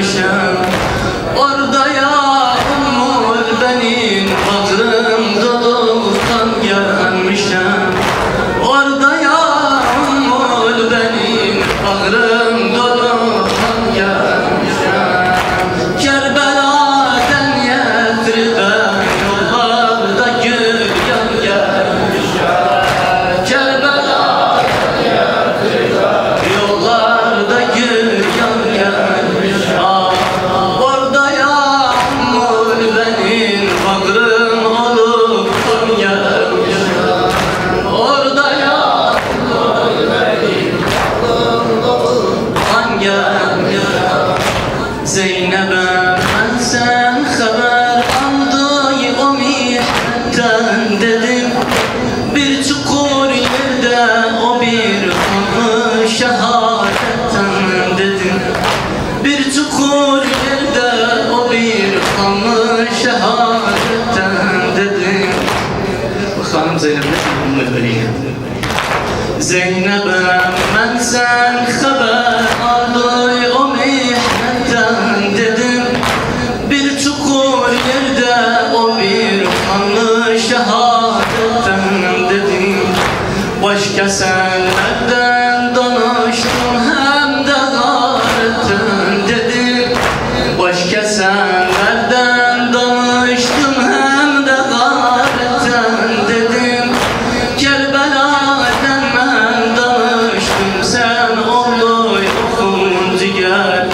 gelmişim. Orada ya Ummul Benin, bağrım dolu kan gelmişim. Orada ya Ummul Benin, bağrım dolu kan gelmişim. Kerbela'dan Yethribe yollarda güryan gelmişim. Kerbela'dan Yethribe yollarda güryan gelmişim. Orada ya Ummul Benin, bağrım olup kan gelmişim. Orada ya Ummul Benin, bağrım olup kan gelmişim. Zeynep'e ben sen haber aldığı o mihnetten dedim. Bir çukur yerde o bir kanlı şehadetten dedim. Bir çukur yerde o bir kanlı şehadetten dedim. Bakalım Zeynep'e bunu vereyim. Zeynep'e ben sen haber aldığı o mihnetten dedim. Bir çukur yerde o bir kanlı şehadetten dedim. Başka senlerden danıştım hem de garetten dedim. Başka senlerden danıştım hem de garetten dedim. Kerbela'dan ben danıştım, sen oldu yokum diğer.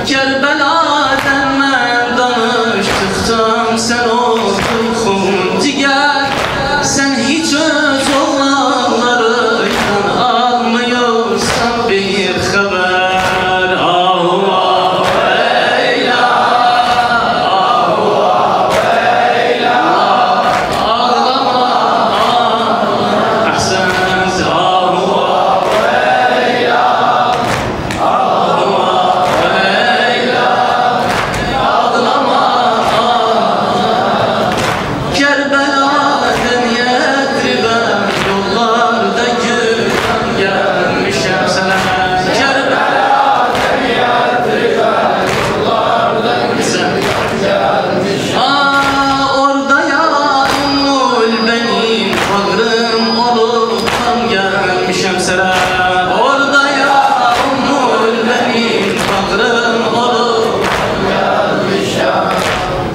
Kerbela'dan ben danıştıktan sen oldu yokum diğer. Sen hiç öz olanlarından almıyorsan bir haber.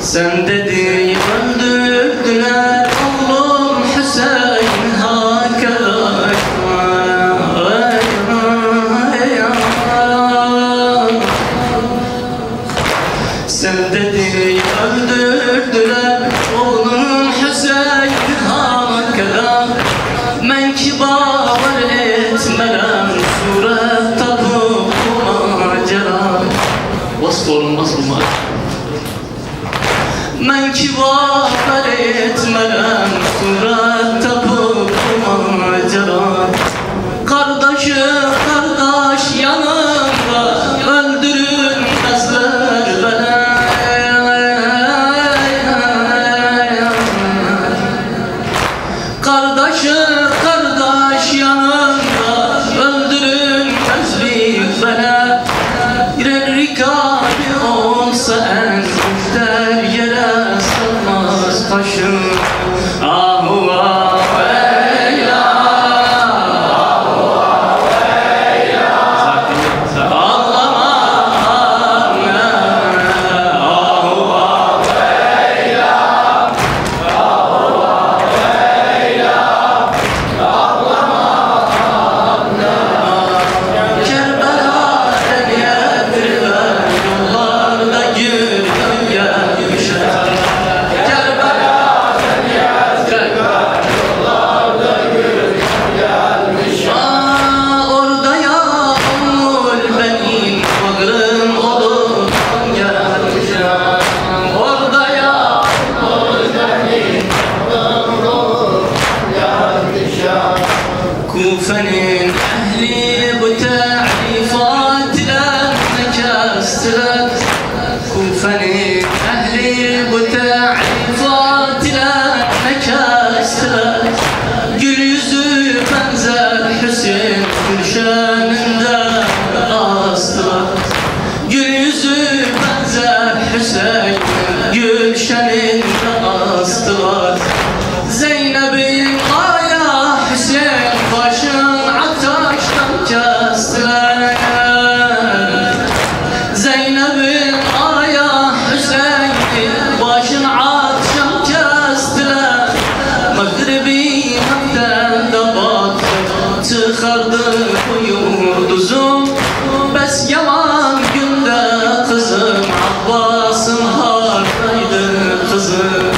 Sen dedi öldürdüler oğlum Hüseyin hakeza. Sen dedi öldürdüler oğlum Hüseyin hakeza. Men ki bağır etmelem suret tabu macera. Vasf olmaz bu macera. Men ki bağır etmelem suret tabu macera. Kardeşi kardeş yanımda öldürülmezler beni. Kardeşi kardeş yanımda öldürülmezlik beni. Girer rikabi olsa en müfter yere sığmaz taşım. Ahu gülşeninde astılar. Zeynep'in aya Hüseyin başın ateşten kestiler. Zeynep'in aya Hüseyin başın ateşten kestiler. Mağribi haften de battı çıkardı bu yurduzum. Bes yaman günde kızım Abbas'ın hardaydı kızım.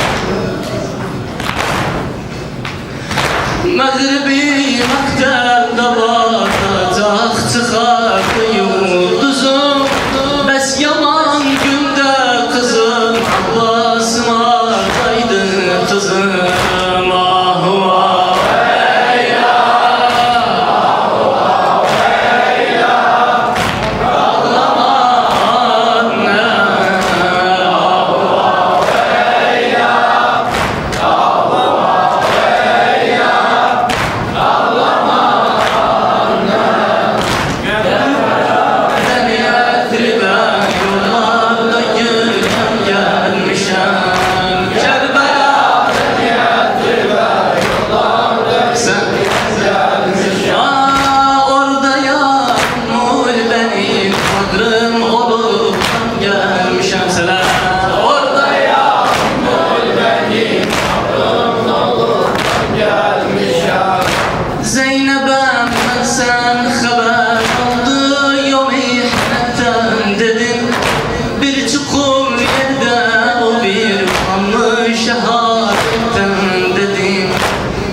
Mağribi vakten de battı çıkardı yurduzum. Bes yaman günde kızım Abbas'ın hardaydı kızım.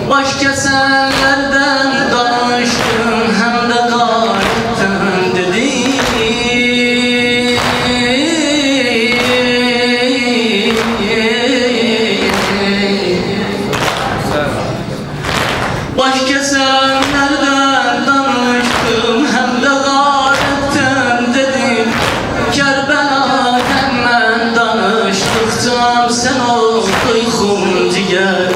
Baş kesenlerden danıştım hem de gayretten dedim. Baş kesenlerden danıştım hem de gayretten dedim. Kerbela'dan ben danıştıkça sen ol uykum diğer.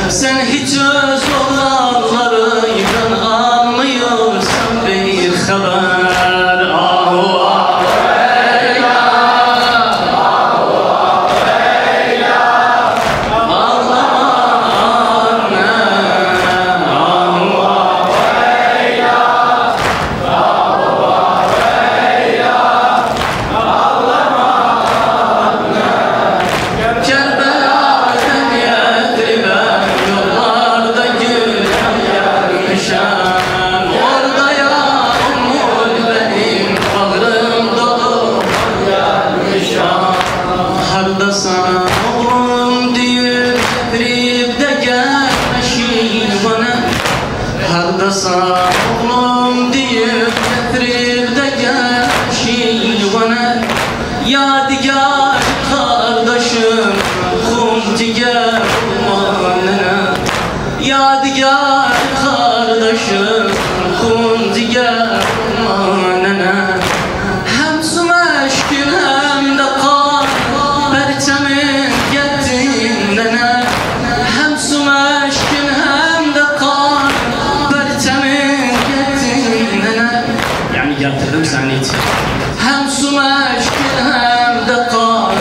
Sen hiç öz olanlarıydan almıyorsan bir haber. Ahu ahu eyla, ahu ahu eyla, ağlama anne. Ahu ahu eyla, ahu ahu eyla, ağlama anne. Kerbela'dan Yedrib'e yollarda gülüm gelmişem. Orada ya Ummul benim bağrım dolu gelmişem. Hardasan oğlum deyip Yedrib'de gelmişim bana. Hardasan oğlum deyip Yedrib'de gelmişim bana. Yadigar kardeşim Kumciger umanına. Yadigar kardeşim Kumciger umanına. Hem su meşgul hem de kar perçemin gettiğinden. Hem su meşgul hem de kar perçemin gettiğinden. Yani getirdim seni için. Hem su meşgul hem de kar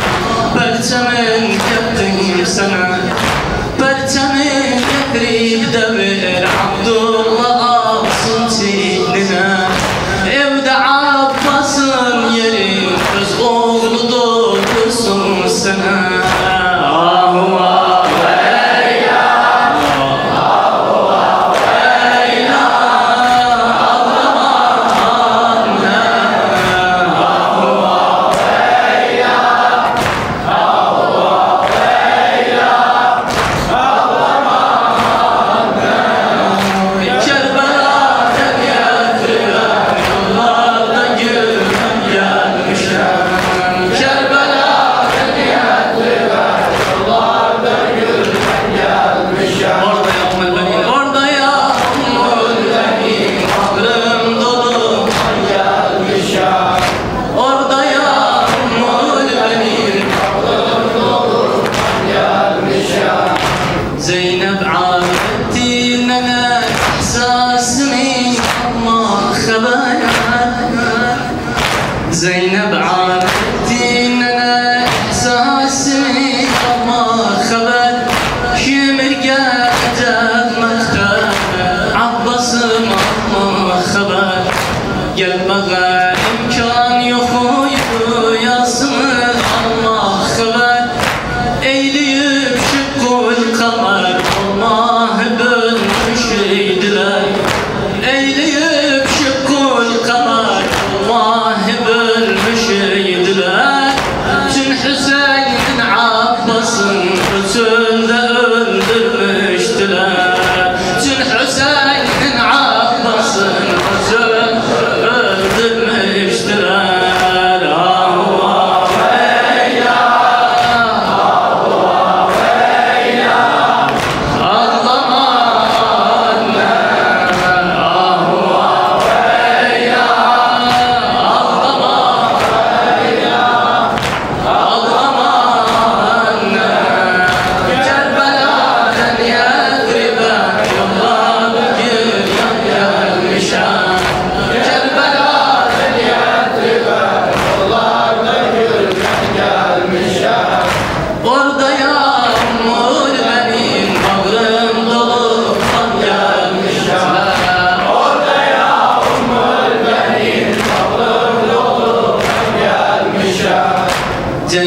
perçemin gettiğim sana. Perçemin getirip de ver Abdullah alsın çiğnine. Evde Abbas'ın yeri öz oğlu doldursun sana. Ahu ahu eyla, ahu ahu eyla, ağlama anne. Ahu ahu eyla, ahu ahu eyla, ağlama anne. Kerbela'dan Yedrib'e yollarda gülüm gelmişem. Kerbela'dan Yedrib'e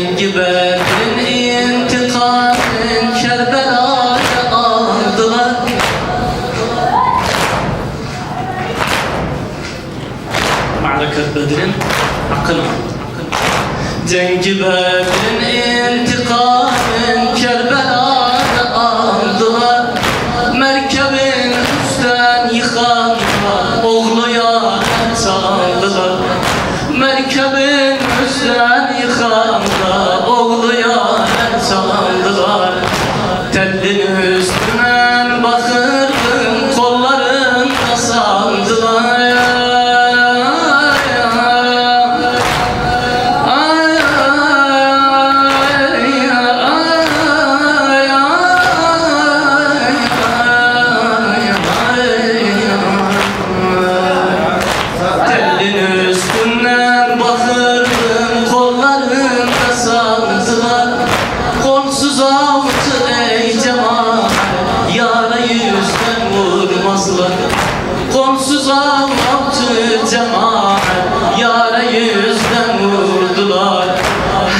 Cengi Bedir'in intikamın Kerbela'da aldılar. Ma'rakat Bedir'in akıllı. Cengi Bedir'in intikamın Kerbela'da aldılar. Merkebin üstten yıkanma oğlu yâre saldılar. Merkebin üstten yıkanma oğlu yâre saldılar. Tellin üstünden bakırdım kollarında saldılar. Kolsuz avcı ey cemaat, yara yüzden vurmazlar. Kolsuz avcı cemaat, yara yüzden vurdular.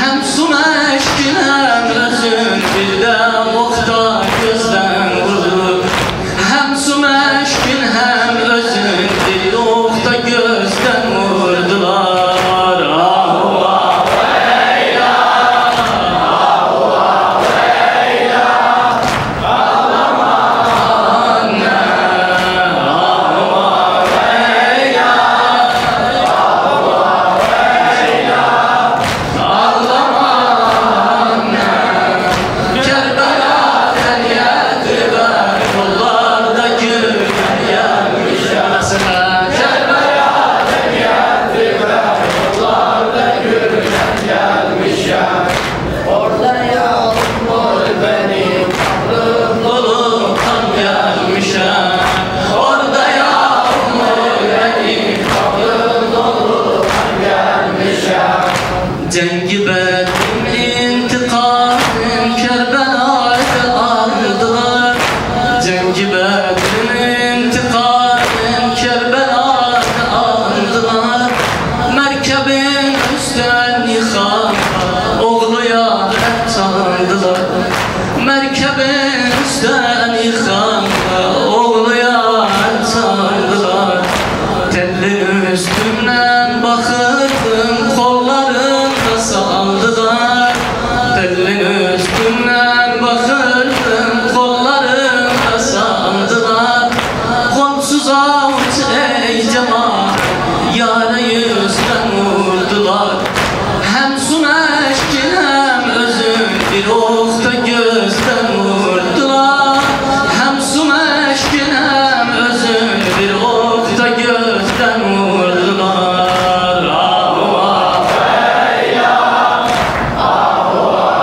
Hem su meşkin hem özün birden okta gözden vurdu. Hem su meşkin hem özün bir okta gözden vurdular. Cengi Bedir'in intikamın Kerbela'da aldılar. Cengi Bedir'in intikamın Kerbela'da aldılar. Merkebin üstten yıkanma oğlu yâre saldılar. Merkebin üstten yıkanma oğlu yâre saldılar. Telli üstümden bakırdım kollarında saldılar. Telli